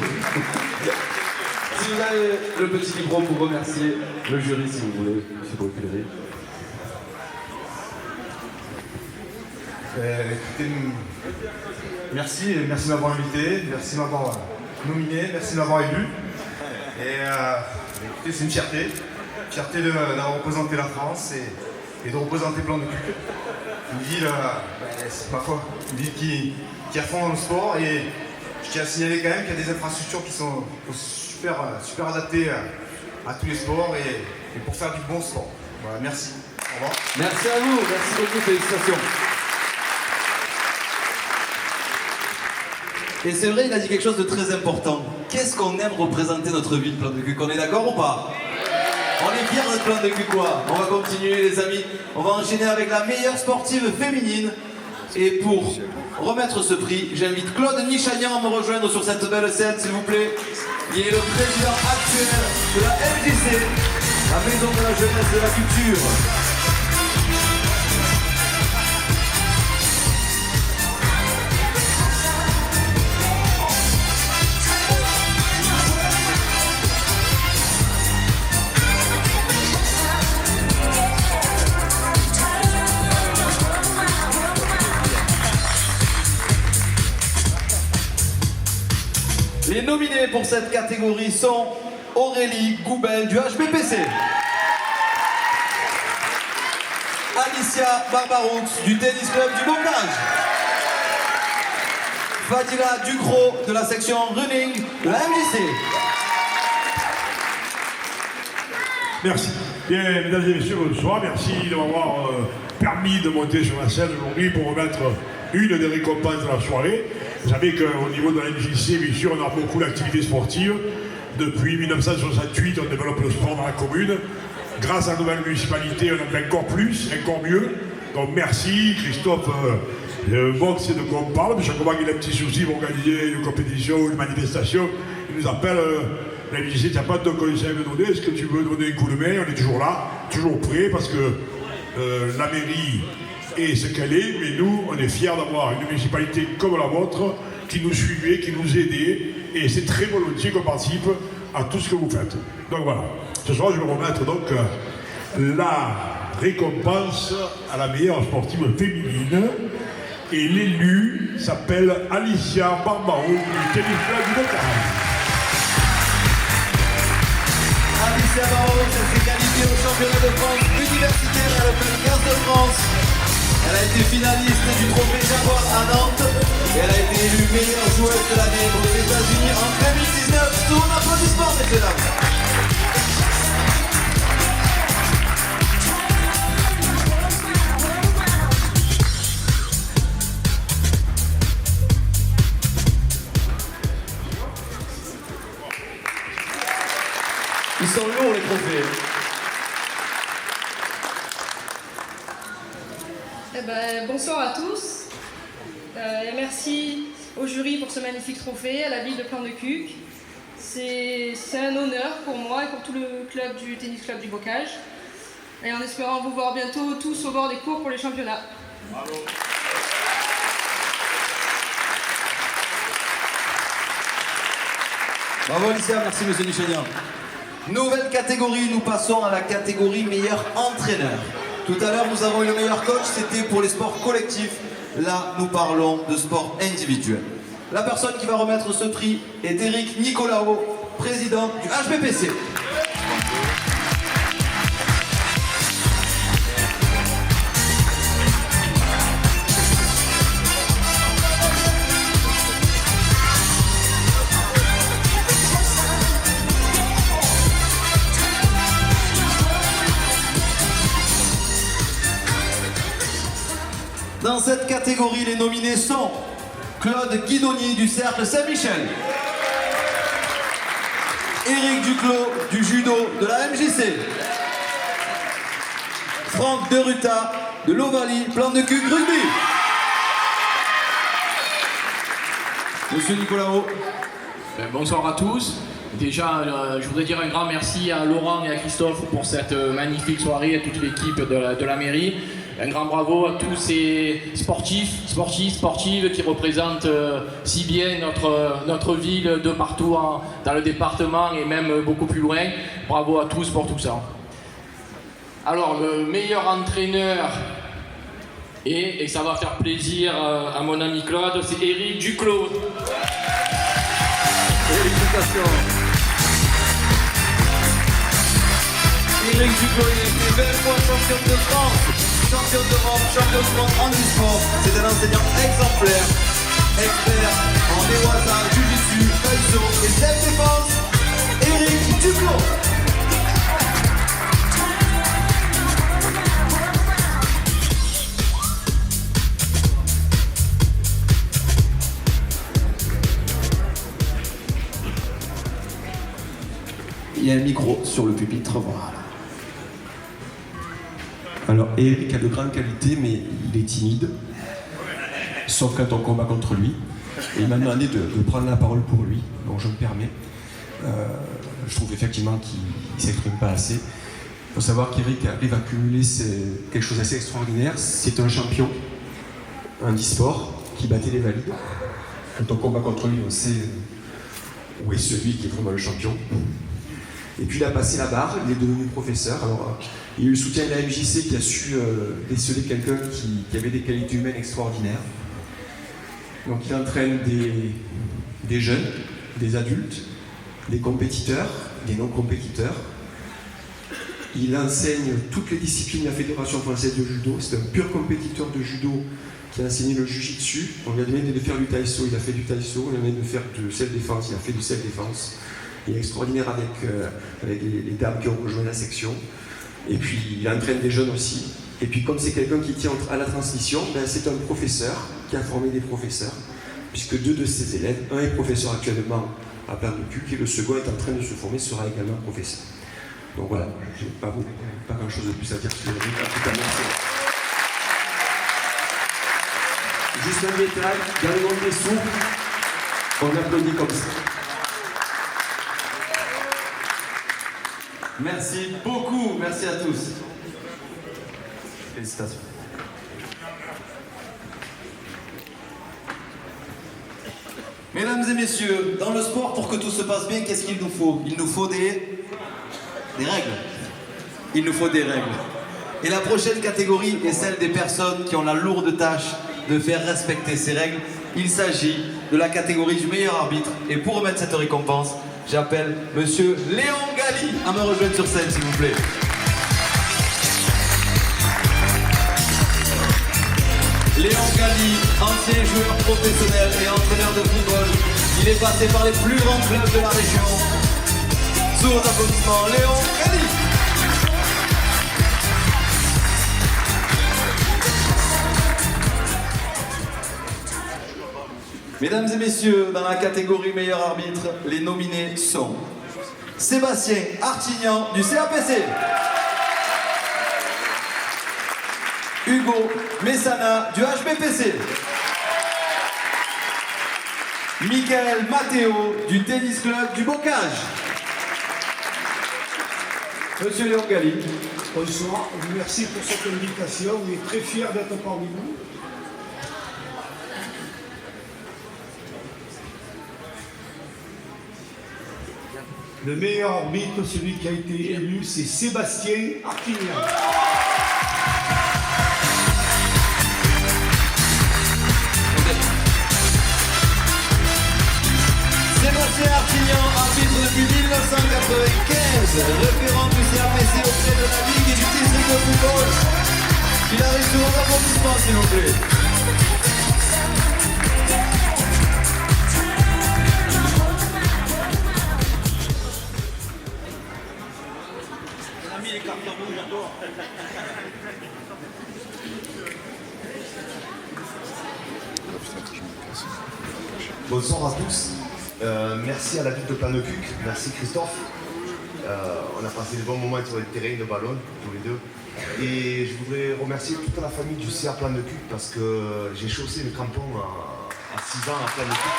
Si vous avez le petit livre pour remercier le jury, si vous voulez, monsieur Bruculeri. Écoutez, merci de m'avoir invité, merci de m'avoir nominé, merci de m'avoir élu. Et écoutez, c'est une fierté d'avoir représenté la France et de représenter Plan de Cuc. Une ville, c'est ma foi, une ville qui est à fond dans le sport, et je tiens à signaler quand même qu'il y a des infrastructures qui sont super adaptées à tous les sports et pour faire du bon sport. Voilà, merci. Au revoir. Merci à vous, merci beaucoup, félicitations. Et c'est vrai, il a dit quelque chose de très important. Qu'est-ce qu'on aime représenter notre ville, Plan de Cuc? On est d'accord ou pas? On est fiers de Plan de Cuc, quoi. On va continuer, les amis. On va enchaîner avec la meilleure sportive féminine. Et pour remettre ce prix, j'invite Claude Nichagnan à me rejoindre sur cette belle scène, s'il vous plaît. Il est le président actuel de la MJC, la Maison de la Jeunesse et de la Culture. nominés pour cette catégorie sont Aurélie Goubel du HBPC, Alicia Barbaroux du Tennis Club du Bocage, Fadila Ducrot de la section running de la MJC. Merci. Bien, mesdames et messieurs, bonsoir. Merci de m'avoir permis de monter sur la scène aujourd'hui pour remettre une des récompenses de la soirée. Vous savez qu'au niveau de la MJC, bien sûr, on a beaucoup d'activités sportives. Depuis 1968, on développe le sport dans la commune. Grâce à la nouvelle municipalité, on en fait encore plus, encore mieux. Donc merci, Christophe Box, c'est de quoi on parle. Chaque fois qu'il a un petit souci pour organiser une compétition ou une manifestation, il nous appelle. La MJC, tu n'as pas de conseil à me donner, est-ce que tu veux donner un coup de main? On est toujours là, toujours prêt, parce que la mairie est ce qu'elle est, mais nous, on est fiers d'avoir une municipalité comme la vôtre, qui nous suivait, qui nous aidait, et c'est très volontiers qu'on participe à tout ce que vous faites. Donc voilà, ce soir, je vais remettre donc la récompense à la meilleure sportive féminine, et l'élu s'appelle Alicia Barbaroux du Tennis Club du Bocage. Alicia Barbaroux s'est qualifiée au championnat de France universitaire à l'Open 15 de France. Elle a été finaliste du trophée Jaguar à Nantes et elle a été élue meilleure joueuse de l'année aux États-Unis en 2019. Tout un applaudissement, messieurs dames. Ils sont lourds les trophées. Bonsoir à tous. Et merci au jury pour ce magnifique trophée, à la ville de Plan-de-Cuc. C'est un honneur pour moi et pour tout le club du Tennis Club du Bocage. Et en espérant vous voir bientôt tous au bord des cours pour les championnats. Bravo. Bravo Alicia, merci monsieur Nichelian. Nouvelle catégorie, nous passons à la catégorie meilleur entraîneur. Tout à l'heure nous avons eu le meilleur coach, c'était pour les sports collectifs. Là nous parlons de sport individuel. La personne qui va remettre ce prix est Eric Nicolaou, président du HBPC. Dans cette catégorie, les nominés sont Claude Guidoni du Cercle Saint-Michel, Éric Duclos du judo de la MJC, Franck Deruta de l'Ovalie Plan-de-Cuc Rugby. Monsieur Nicolaou. Bonsoir à tous. Déjà, je voudrais dire un grand merci à Laurent et à Christophe pour cette magnifique soirée, à toute l'équipe de la mairie. Un grand bravo à tous ces sportives qui représentent si bien notre ville de partout dans le département et même beaucoup plus loin. Bravo à tous pour tout ça. Alors, le meilleur entraîneur, et ça va faire plaisir à mon ami Claude, c'est Éric Duclos. Félicitations. Éric Duclos, il a été 20 fois champion de France, champion d'Europe, champion du monde en e-sport. C'est un enseignant exemplaire, expert en Newaza, Jiu-Jitsu, Taiso et self-défense. Éric Duclos. Il y a un micro sur le pupitre, voilà. Alors Eric a de grandes qualités, mais il est timide, sauf quand on combat contre lui. Et il m'a demandé de prendre la parole pour lui, donc je me permets. Je trouve effectivement qu'il ne s'exprime pas assez. Il faut savoir qu'Eric arrive à cumuler quelque chose d'assez extraordinaire. C'est un champion, un e-sport qui battait les valides. Quand on combat contre lui, on sait où est celui qui est vraiment le champion. Et puis il a passé la barre, il est devenu professeur. Alors, il y a eu le soutien de la MJC qui a su déceler quelqu'un qui avait des qualités humaines extraordinaires. Donc il entraîne des jeunes des adultes, des compétiteurs, des non-compétiteurs. Il enseigne toutes les disciplines de la Fédération française de judo. C'est un pur compétiteur de judo qui a enseigné le jiu-jitsu. On lui a demandé de faire du taïso, il a fait du taïso. On lui a demandé de faire du self-défense, il a fait du self-défense. Il est extraordinaire avec les dames qui ont rejoint la section. Et puis il entraîne des jeunes aussi. Et puis comme c'est quelqu'un qui tient à la transmission, ben, c'est un professeur qui a formé des professeurs, puisque 2 de ses élèves, un est professeur actuellement à Plan de Cuc et le second est en train de se former, sera également professeur. Donc voilà, je n'ai pas grand chose de plus à dire sur le rythme. En tout cas, merci. Juste un détail, dans le monde des sourds, on applaudit comme ça. Merci beaucoup, merci à tous. Félicitations. Mesdames et messieurs, dans le sport, pour que tout se passe bien, qu'est-ce qu'il nous faut? Il nous faut des règles. Il nous faut des règles. Et la prochaine catégorie est celle des personnes qui ont la lourde tâche de faire respecter ces règles. Il s'agit de la catégorie du meilleur arbitre. Et pour remettre cette récompense, j'appelle Monsieur Léon Galli à me rejoindre sur scène, s'il vous plaît. Léon Galli, ancien joueur professionnel et entraîneur de football. Il est passé par les plus grands clubs de la région. Sous vos applaudissements, Léon Galli. Mesdames et messieurs, dans la catégorie meilleur arbitre, les nominés sont Sébastien Artignan du CAPC, Hugo Messana du HBPC, Michael Matteo du Tennis Club du Bocage. Monsieur Léon Galli. Bonsoir, merci pour cette invitation, on est très fiers d'être parmi vous. Le meilleur arbitre, celui qui a été élu, c'est Sébastien Artignan. Sébastien Artignan, arbitre depuis 1995, référent du CAPC auprès de la Ligue et du district de football. Il arrive sur vos applaudissements, s'il vous plaît. Bonsoir à tous. Merci à la ville de Plan de Cuc. Merci Christophe. On a passé de bons moments sur le terrain de ballon, tous les deux. Et je voudrais remercier toute la famille du CA Plan de Cuc parce que j'ai chaussé le crampon à 6 ans à Plan de Cuc.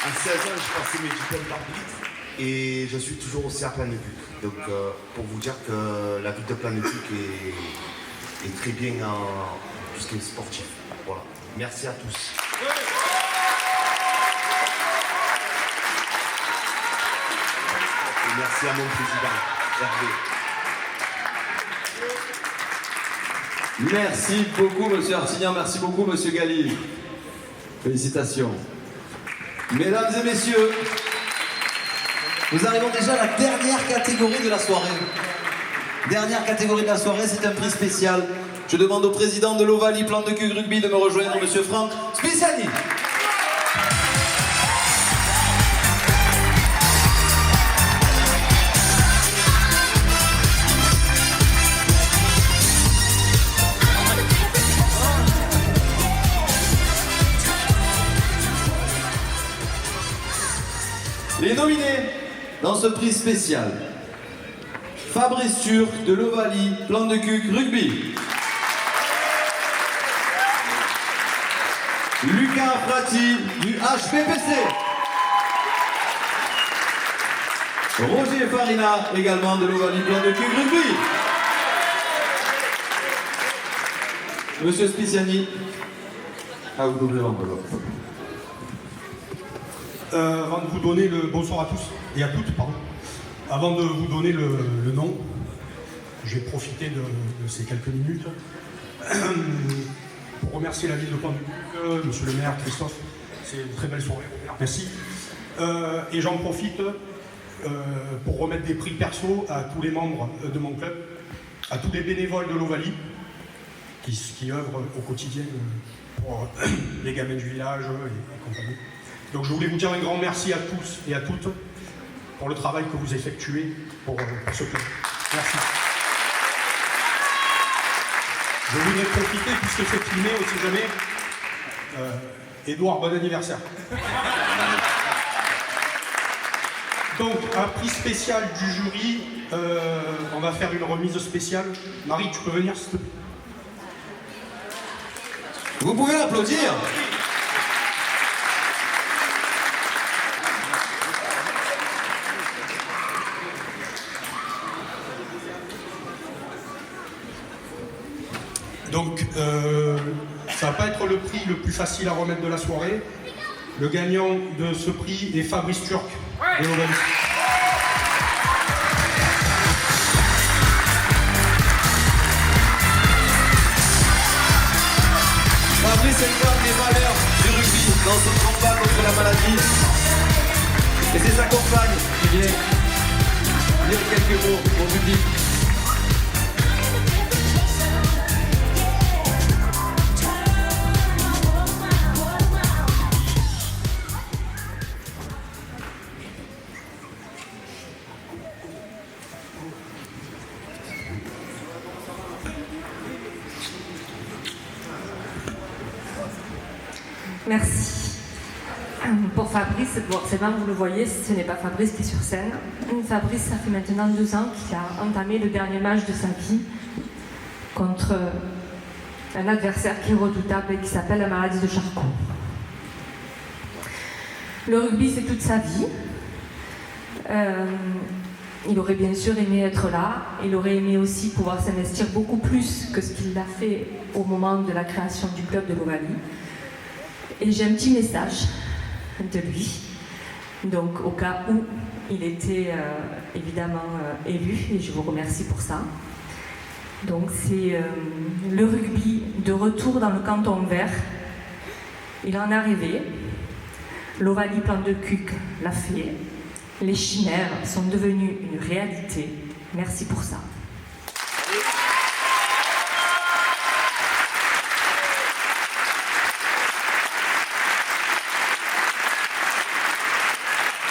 À 16 ans, j'ai passé mes diplômes d'arbitre et je suis toujours au CA Plan de Cuc. Donc pour vous dire que la ville de Plan de Cuc est très bien en tout ce qui est sportif. Voilà. Merci à tous. Et merci à mon président, Hervé. Merci beaucoup, monsieur Artignan. Merci beaucoup, monsieur Galli. Félicitations. Mesdames et messieurs, nous arrivons déjà à la dernière catégorie de la soirée. Dernière catégorie de la soirée, c'est un prix spécial. Je demande au président de l'Ovalie Plan de Cuc Rugby de me rejoindre, monsieur Franck Spiciani. Les nominés dans ce prix spécial: Fabrice Turc de l'Ovalie Plan de Cuc Rugby, Lucas Frati du HPPC, Roger Farina également de l'Ovalie Plan de Cuc Rugby. Monsieur Spiciani, à vous d'ouvrir l'enveloppe. Avant de vous donner le bonsoir à tous et à toutes, pardon. Avant de vous donner le nom, je vais profiter de ces quelques minutes pour remercier la ville de Plan de Cuc, monsieur le maire Christophe. c'est une très belle soirée. Merci. Et j'en profite pour remettre des prix perso à tous les membres de mon club, à tous les bénévoles de l'Ovalie qui œuvrent au quotidien pour les gamins du village et compagnie. Donc je voulais vous dire un grand merci à tous et à toutes pour le travail que vous effectuez pour ce club. Merci. Je voudrais profiter, puisque c'est filmé, on ne sait jamais. Édouard, bon anniversaire. Donc, un prix spécial du jury, on va faire une remise spéciale. Marie, tu peux venir, s'il te plaît. Vous pouvez l'applaudir. Donc, ça va pas être le prix le plus facile à remettre de la soirée. Le gagnant de ce prix est Fabrice Turc de l'Ovalie. Fabrice incarne les valeurs du rugby dans son combat contre la maladie. Et c'est sa compagne qui vient dire quelques mots au public. Merci. Pour Fabrice, bon, c'est bon, vous le voyez, ce n'est pas Fabrice qui est sur scène. Fabrice, ça fait maintenant 2 ans qu'il a entamé le dernier match de sa vie contre un adversaire qui est redoutable et qui s'appelle la maladie de Charcot. Le rugby, c'est toute sa vie. Il aurait bien sûr aimé être là. Il aurait aimé aussi pouvoir s'investir beaucoup plus que ce qu'il a fait au moment de la création du club de l'Ovalie. Et j'ai un petit message de lui, donc au cas où il était évidemment élu, et je vous remercie pour ça. Donc c'est le rugby de retour dans le canton vert. Il en est arrivé. L'Ovalie Plan de Cuc l'a fait. Les chimères sont devenues une réalité. Merci pour ça.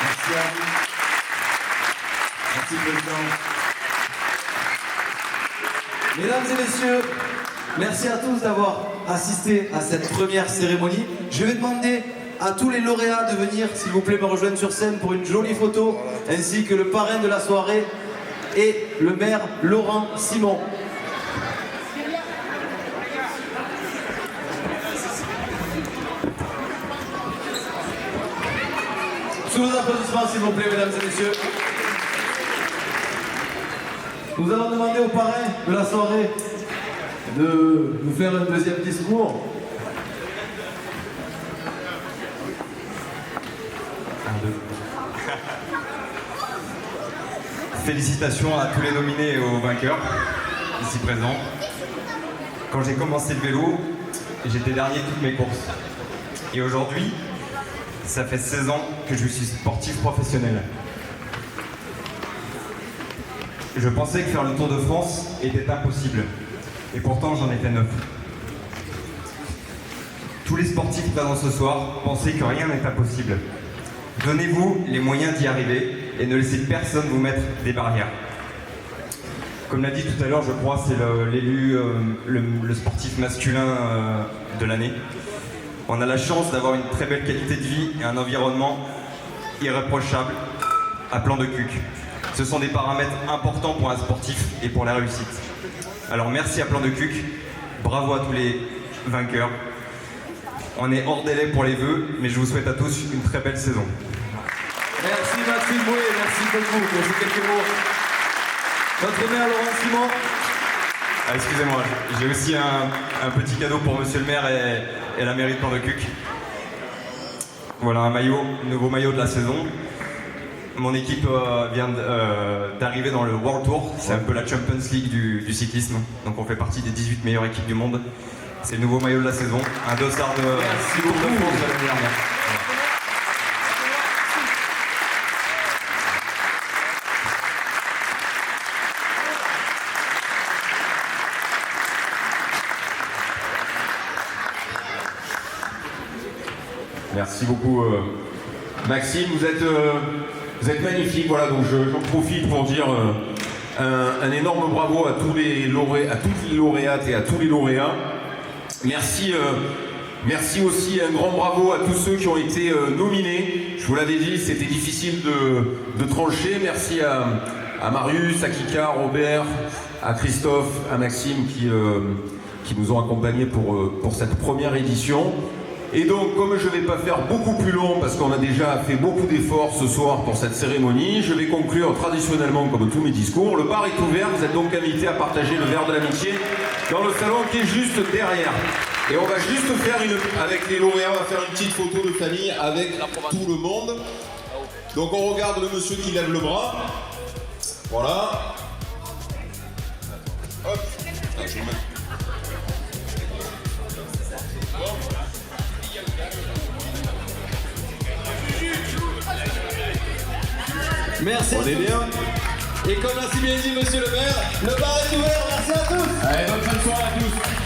Merci à vous. Merci, Président. Mesdames et messieurs, merci à tous d'avoir assisté à cette première cérémonie. Je vais demander à tous les lauréats de venir, s'il vous plaît, me rejoindre sur scène pour une jolie photo, ainsi que le parrain de la soirée et le maire Laurent Simon. Sous vos applaudissements, s'il vous plaît, mesdames et messieurs. Nous allons demander au parrain de la soirée de nous faire un deuxième discours. Félicitations à tous les nominés et aux vainqueurs, ici présents. Quand j'ai commencé le vélo, j'étais dernier de toutes mes courses. Et aujourd'hui, ça fait 16 ans que je suis sportif professionnel. Je pensais que faire le Tour de France était impossible. Et pourtant, j'en ai fait 9. Tous les sportifs présents ce soir pensaient que rien n'est impossible. Donnez-vous les moyens d'y arriver et ne laissez personne vous mettre des barrières. Comme l'a dit tout à l'heure, je crois, c'est l'élu, le sportif masculin de l'année. On a la chance d'avoir une très belle qualité de vie et un environnement irréprochable à Plan de Cuc. Ce sont des paramètres importants pour un sportif et pour la réussite. Alors merci à Plan de Cuc, bravo à tous les vainqueurs. On est hors délai pour les vœux, mais je vous souhaite à tous une très belle saison. Merci Maxime Boué, merci beaucoup pour ces quelques mots. Votre maire Laurent Simon. Ah, excusez-moi, j'ai aussi un petit cadeau pour monsieur le maire et la mairie de Plan de Cuc. Voilà un maillot, nouveau maillot de la saison. Mon équipe vient d'arriver dans le World Tour, c'est un peu la Champions League du cyclisme. Donc on fait partie des 18 meilleures équipes du monde. C'est le nouveau maillot de la saison, un dossard de Tour de France de l'année dernière. Merci beaucoup Maxime, vous êtes magnifique, voilà, donc j'en profite pour dire un énorme bravo à toutes les lauréates et à tous les lauréats. Merci aussi, un grand bravo à tous ceux qui ont été nominés. Je vous l'avais dit, c'était difficile de trancher. Merci à Marius, à Kika, à Robert, à Christophe, à Maxime qui nous ont accompagnés pour cette première édition. Et donc, comme je ne vais pas faire beaucoup plus long, parce qu'on a déjà fait beaucoup d'efforts ce soir pour cette cérémonie, je vais conclure traditionnellement comme tous mes discours. Le bar est ouvert, vous êtes donc invités à partager le verre de l'amitié dans le salon qui est juste derrière. Et on va juste faire avec les lauréats, on va faire une petite photo de famille avec tout le monde. Donc on regarde le monsieur qui lève le bras. Voilà. Hop. Ah, je vais mettre. Merci. On est bien. Et comme l'a si bien dit monsieur le maire, le bar est ouvert. Merci à tous. Allez, bonne fin de soirée à tous.